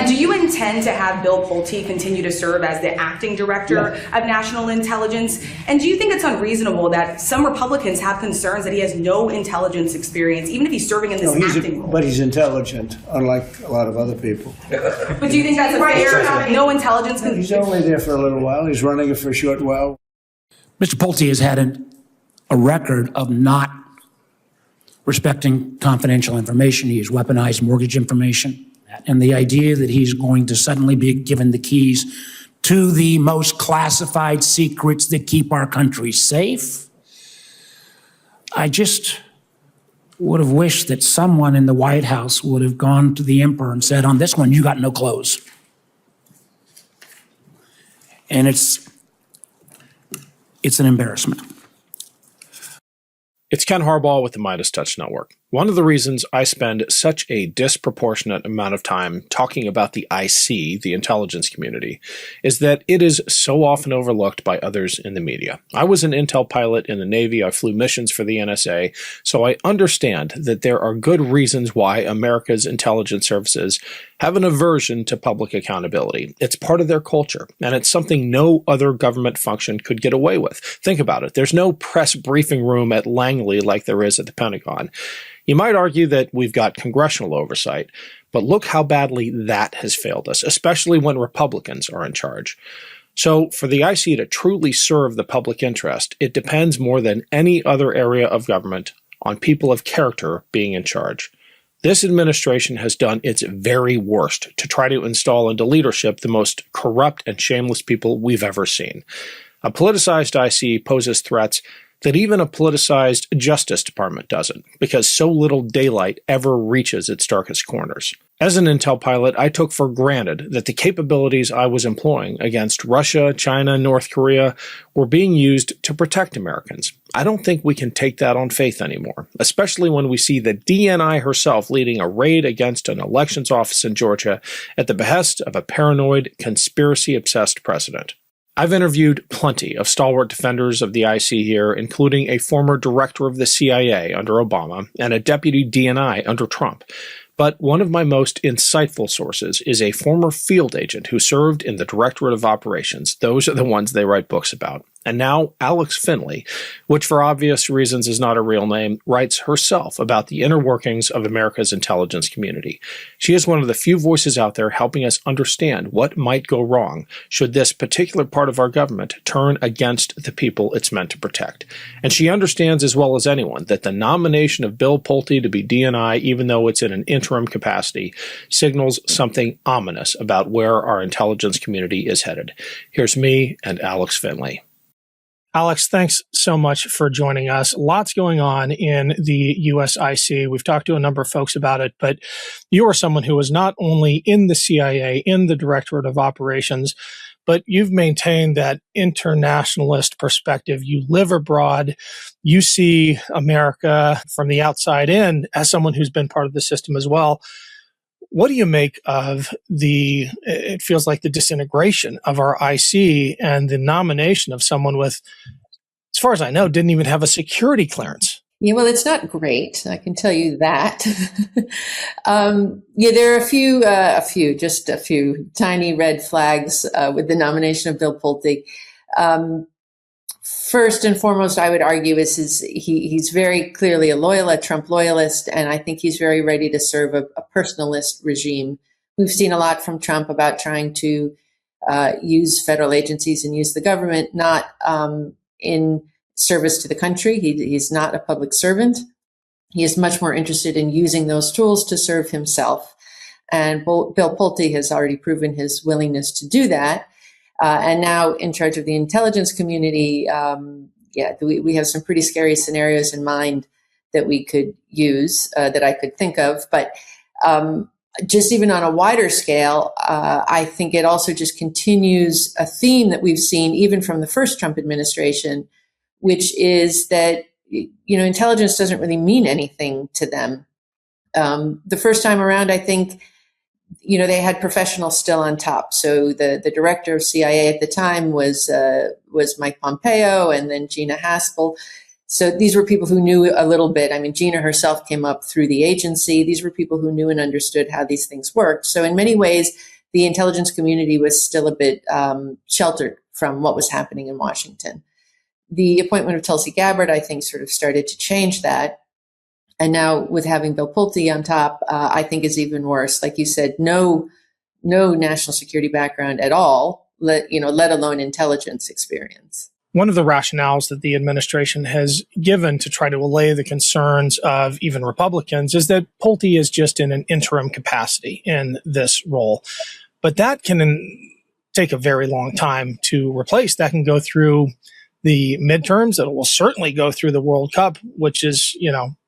And do you intend to have Bill Pulte continue to serve as the acting director of national intelligence? And do you think it's unreasonable that some Republicans have concerns that he has no intelligence experience, even if he's serving in this acting role? But he's intelligent, unlike a lot of other people. But do you think that's a fair, no intelligence? He's only there for a little while. He's running it for a short while. Mr. Pulte has had a record of not respecting confidential information. He has weaponized mortgage information. And the idea that he's going to suddenly be given the keys to the most classified secrets that keep our country safe, I just would have wished that someone in the White House would have gone to the emperor and said, on this one, you got no clothes. And it's an embarrassment. It's Ken Harbaugh with the MeidasTouch Network. One of the reasons I spend such a disproportionate amount of time talking about the IC, the intelligence community, is that it is so often overlooked by others in the media. I was an intel pilot in the Navy. I flew missions for the NSA, so I understand that there are good reasons why America's intelligence services have an aversion to public accountability. It's part of their culture, and it's something no other government function could get away with. Think about it. There's no press briefing room at Langley like there is at the Pentagon. You might argue that we've got congressional oversight, but look how badly that has failed us, especially when Republicans are in charge. So for the IC to truly serve the public interest, it depends more than any other area of government on people of character being in charge. This administration has done its very worst to try to install into leadership the most corrupt and shameless people we've ever seen. A politicized IC poses threats that even a politicized Justice Department doesn't, because so little daylight ever reaches its darkest corners. As an intel pilot, I took for granted that the capabilities I was employing against Russia, China, North Korea were being used to protect Americans. I don't think we can take that on faith anymore, especially when we see the DNI herself leading a raid against an elections office in Georgia at the behest of a paranoid, conspiracy-obsessed president. I've interviewed plenty of stalwart defenders of the IC here, including a former director of the CIA under Obama and a deputy DNI under Trump. But one of my most insightful sources is a former field agent who served in the Directorate of Operations. Those are the ones they write books about. And now Alex Finley, which for obvious reasons is not a real name, writes herself about the inner workings of America's intelligence community. She is one of the few voices out there helping us understand what might go wrong should this particular part of our government turn against the people it's meant to protect. And she understands as well as anyone that the nomination of Bill Pulte to be DNI, even though it's in an interim capacity, signals something ominous about where our intelligence community is headed. Here's me and Alex Finley. Alex, thanks so much for joining us. Lots going on in the USIC. We've talked to a number of folks about it, but you are someone who is not only in the CIA, in the Directorate of Operations, but you've maintained that internationalist perspective. You live abroad. You see America from the outside in as someone who's been part of the system as well. What do you make of it feels like the disintegration of our IC and the nomination of someone with, as far as I know, didn't even have a security clearance? Yeah, well, it's not great. I can tell you that. There are just a few tiny red flags with the nomination of Bill Pulte. First and foremost, I would argue he's very clearly a Trump loyalist, and I think he's very ready to serve a personalist regime. We've seen a lot from Trump about trying to use federal agencies and use the government not in service to the country. He's not a public servant. He is much more interested in using those tools to serve himself. And Bill Pulte has already proven his willingness to do that. And now in charge of the intelligence community, we have some pretty scary scenarios in mind that we could use, that I could think of. But just even on a wider scale, I think it also just continues a theme that we've seen even from the first Trump administration, which is that, intelligence doesn't really mean anything to them. The first time around, I think, they had professionals still on top. So the director of CIA at the time was Mike Pompeo, and then Gina Haspel. So these were people who knew a little bit. I mean, Gina herself came up through the agency. These were people who knew and understood how these things worked. So in many ways, the intelligence community was still a bit sheltered from what was happening in Washington. The appointment of Tulsi Gabbard, I think, sort of started to change that. And now with having Bill Pulte on top, I think is even worse. Like you said, no national security background at all, let alone intelligence experience. One of the rationales that the administration has given to try to allay the concerns of even Republicans is that Pulte is just in an interim capacity in this role. But that can take a very long time to replace. That can go through the midterms. It will certainly go through the World Cup, which is,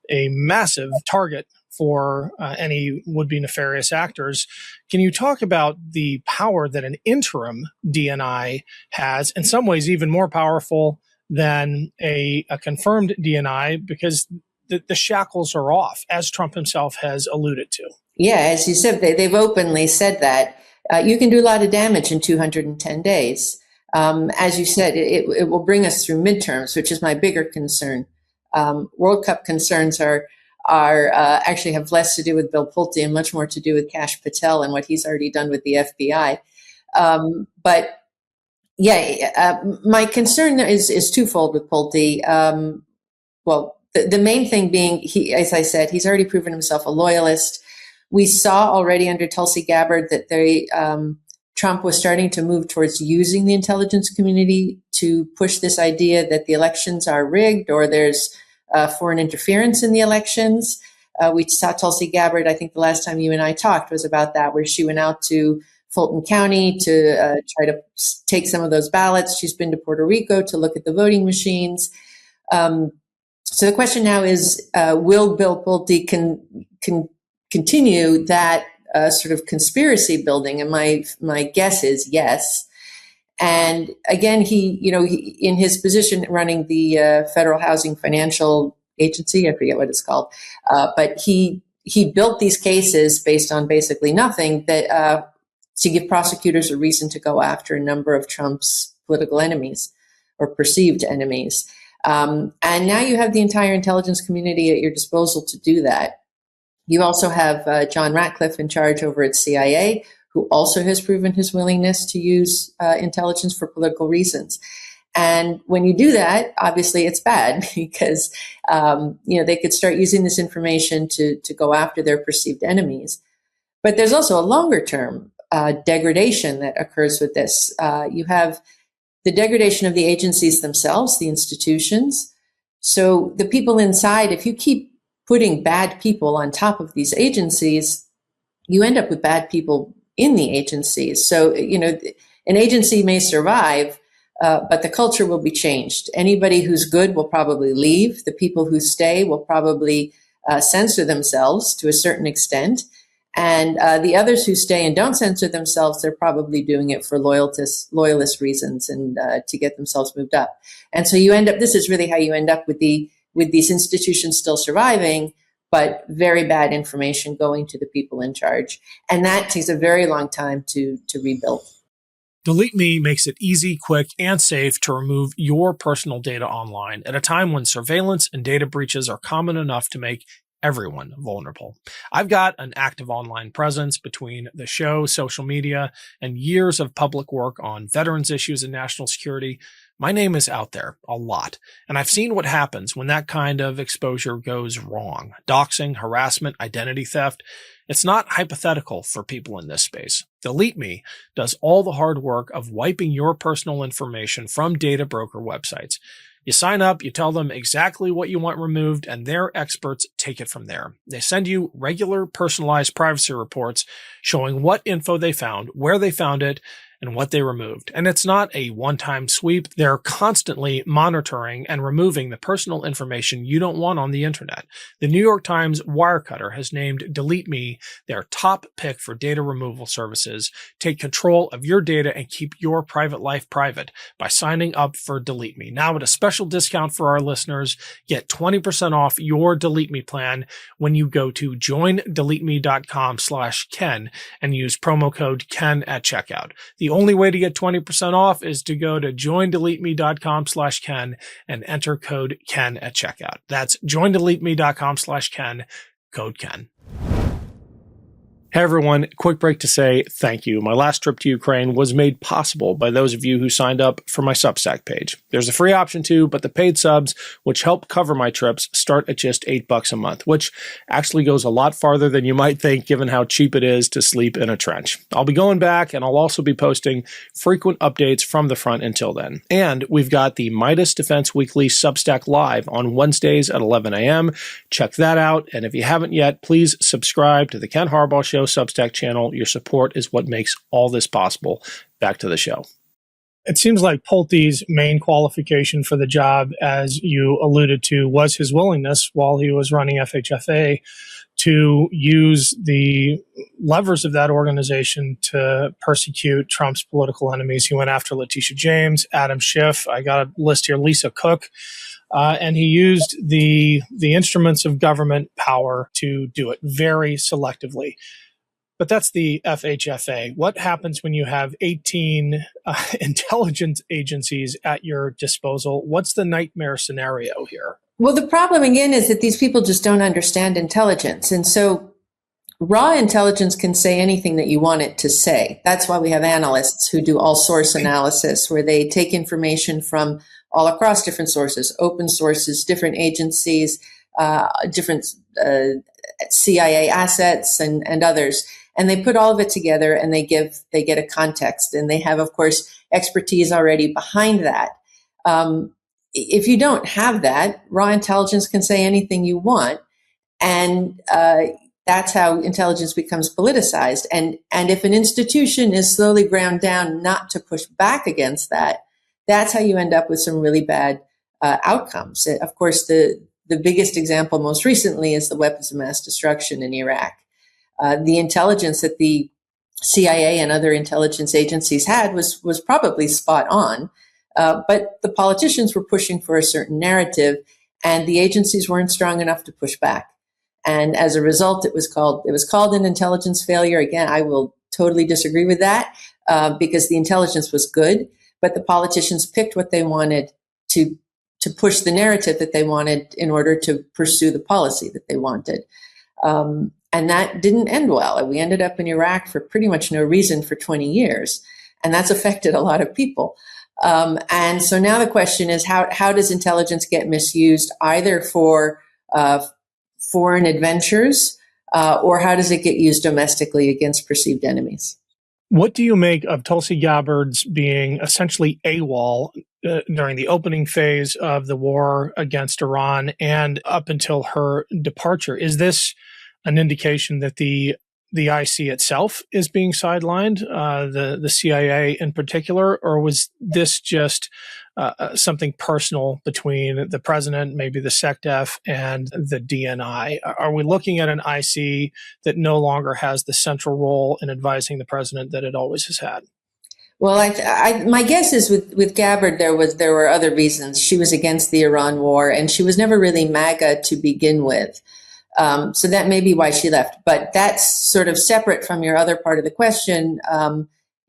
a massive target for any would-be nefarious actors. Can you talk about the power that an interim DNI has, in some ways even more powerful than a confirmed DNI, because the shackles are off, as Trump himself has alluded to? Yeah, as you said, they've openly said that. You can do a lot of damage in 210 days. As you said, it will bring us through midterms, which is my bigger concern. World Cup concerns are actually have less to do with Bill Pulte and much more to do with Kash Patel and what he's already done with the FBI. But yeah, my concern is twofold with Pulte. Well, the main thing being, as I said, he's already proven himself a loyalist. We saw already under Tulsi Gabbard that Trump was starting to move towards using the intelligence community to push this idea that the elections are rigged or there's foreign interference in the elections. We saw Tulsi Gabbard, I think the last time you and I talked was about that, where she went out to Fulton County to try to take some of those ballots. She's been to Puerto Rico to look at the voting machines. So the question now is, will Bill Pulte continue that sort of conspiracy building? And my guess is yes. And again, he in his position running the Federal Housing Financial Agency, I forget what it's called, but he built these cases based on basically nothing that to give prosecutors a reason to go after a number of Trump's political enemies or perceived enemies. And now you have the entire intelligence community at your disposal to do that. You also have John Ratcliffe in charge over at CIA, who also has proven his willingness to use intelligence for political reasons. And when you do that, obviously it's bad because they could start using this information to go after their perceived enemies. But there's also a longer term degradation that occurs with this. You have the degradation of the agencies themselves, the institutions. So the people inside, if you keep putting bad people on top of these agencies, you end up with bad people in the agencies. So, an agency may survive, but the culture will be changed. Anybody who's good will probably leave. The people who stay will probably censor themselves to a certain extent. And the others who stay and don't censor themselves, they're probably doing it for loyalist reasons and to get themselves moved up. And so this is really how you end up with these institutions still surviving, but very bad information going to the people in charge. And that takes a very long time to rebuild. Delete Me makes it easy, quick, and safe to remove your personal data online at a time when surveillance and data breaches are common enough to make everyone vulnerable. I've got an active online presence between the show, social media, and years of public work on veterans issues and national security. My name is out there a lot, and I've seen what happens when that kind of exposure goes wrong. Doxing, harassment, identity theft. It's not hypothetical for people in this space. Delete Me does all the hard work of wiping your personal information from data broker websites. You sign up, you tell them exactly what you want removed, and their experts take it from there. They send you regular personalized privacy reports showing what info they found, where they found it, and what they removed. And it's not a one-time sweep. They're constantly monitoring and removing the personal information you don't want on the internet. The New York Times Wirecutter has named Delete Me their top pick for data removal services. Take control of your data and keep your private life private by signing up for Delete Me. Now at a special discount for our listeners, get 20% off your Delete Me plan when you go to joindeleteme.com/Ken and use promo code Ken at checkout. The only way to get 20% off is to go to joindeleteme.com/Ken and enter code Ken at checkout. That's joindeleteme.com/Ken, code Ken. Hey everyone, quick break to say thank you. My last trip to Ukraine was made possible by those of you who signed up for my Substack page. There's a free option too, but the paid subs, which help cover my trips, start at just $8 a month, which actually goes a lot farther than you might think given how cheap it is to sleep in a trench. I'll be going back, and I'll also be posting frequent updates from the front until then. And we've got the Meidas Defense Weekly Substack Live on Wednesdays at 11 a.m. Check that out, and if you haven't yet, please subscribe to the Ken Harbaugh Show Substack channel. Your support is what makes all this possible. Back to the show. It seems like Pulte's main qualification for the job, as you alluded to, was his willingness while he was running FHFA to use the levers of that organization to persecute Trump's political enemies. He went after Letitia James, Adam Schiff. I got a list here, Lisa Cook. And he used the instruments of government power to do it very selectively. But that's the FHFA. What happens when you have 18 intelligence agencies at your disposal? What's the nightmare scenario here? Well, the problem again is that these people just don't understand intelligence. And so raw intelligence can say anything that you want it to say. That's why we have analysts who do all source analysis, where they take information from all across different sources, open sources, different agencies, different CIA assets and others. And they put all of it together and they get a context, and they have, of course, expertise already behind that. If you don't have that, raw intelligence can say anything you want. And that's how intelligence becomes politicized. And if an institution is slowly ground down not to push back against that, that's how you end up with some really bad outcomes. Of course, the biggest example most recently is the weapons of mass destruction in Iraq. The intelligence that the CIA and other intelligence agencies had was probably spot on, but the politicians were pushing for a certain narrative, and the agencies weren't strong enough to push back. And as a result, it was called an intelligence failure. Again, I will totally disagree with that because the intelligence was good, but the politicians picked what they wanted to push the narrative that they wanted in order to pursue the policy that they wanted. And that didn't end well. We ended up in Iraq for pretty much no reason for 20 years. And that's affected a lot of people. And so now the question is, how does intelligence get misused, either for foreign adventures, or how does it get used domestically against perceived enemies? What do you make of Tulsi Gabbard's being essentially AWOL during the opening phase of the war against Iran and up until her departure? Is this an indication that the IC itself is being sidelined, the CIA in particular, or was this just something personal between the president, maybe the SecDef, and the DNI? Are we looking at an IC that no longer has the central role in advising the president that it always has had? Well, my guess is with Gabbard, there were other reasons. She was against the Iran war, and she was never really MAGA to begin with. So that may be why she left. But that's sort of separate from your other part of the question.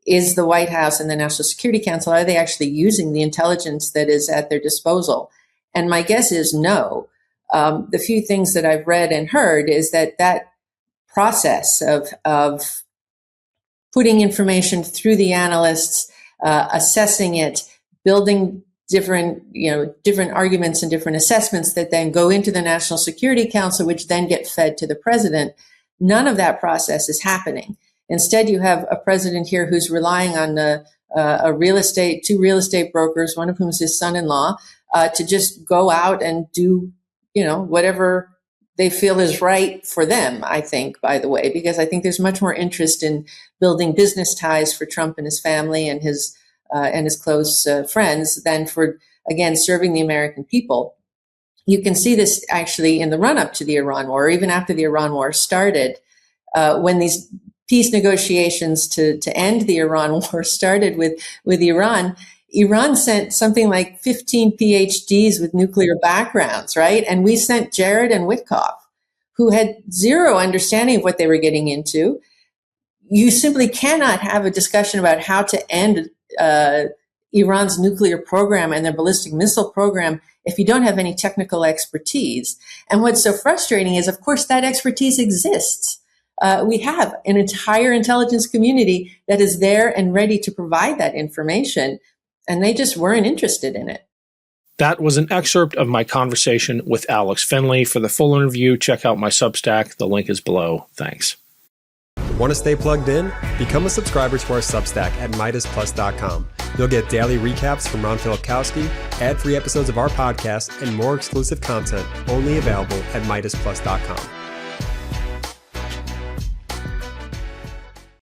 Is the White House and the National Security Council, are they actually using the intelligence that is at their disposal? And my guess is no. The few things that I've read and heard is that process of putting information through the analysts, assessing it, building different arguments and different assessments that then go into the National Security Council, which then get fed to the president. None of that process is happening. Instead, you have a president here who's relying on two real estate brokers, one of whom is his son-in-law, to just go out and do, whatever they feel is right for them, I think, by the way, because I think there's much more interest in building business ties for Trump and his family and his close friends than for, again, serving the American people. You can see this actually in the run-up to the Iran war, or even after the Iran war started, when these peace negotiations to end the Iran war started with Iran. Iran sent something like 15 PhDs with nuclear backgrounds, right? And we sent Jared and Witkoff, who had zero understanding of what they were getting into. You simply cannot have a discussion about how to end Iran's nuclear program and their ballistic missile program if you don't have any technical expertise. And what's so frustrating is, of course, that expertise exists. we have an entire intelligence community that is there and ready to provide that information, and they just weren't interested in it. That was an excerpt of my conversation with Alex Finley. For the full interview, check out my Substack. The link is below. Thanks. Want to stay plugged in? Become a subscriber to our Substack at MeidasPlus.com. You'll get daily recaps from Ron Filipkowski, ad-free episodes of our podcast, and more exclusive content only available at MeidasPlus.com.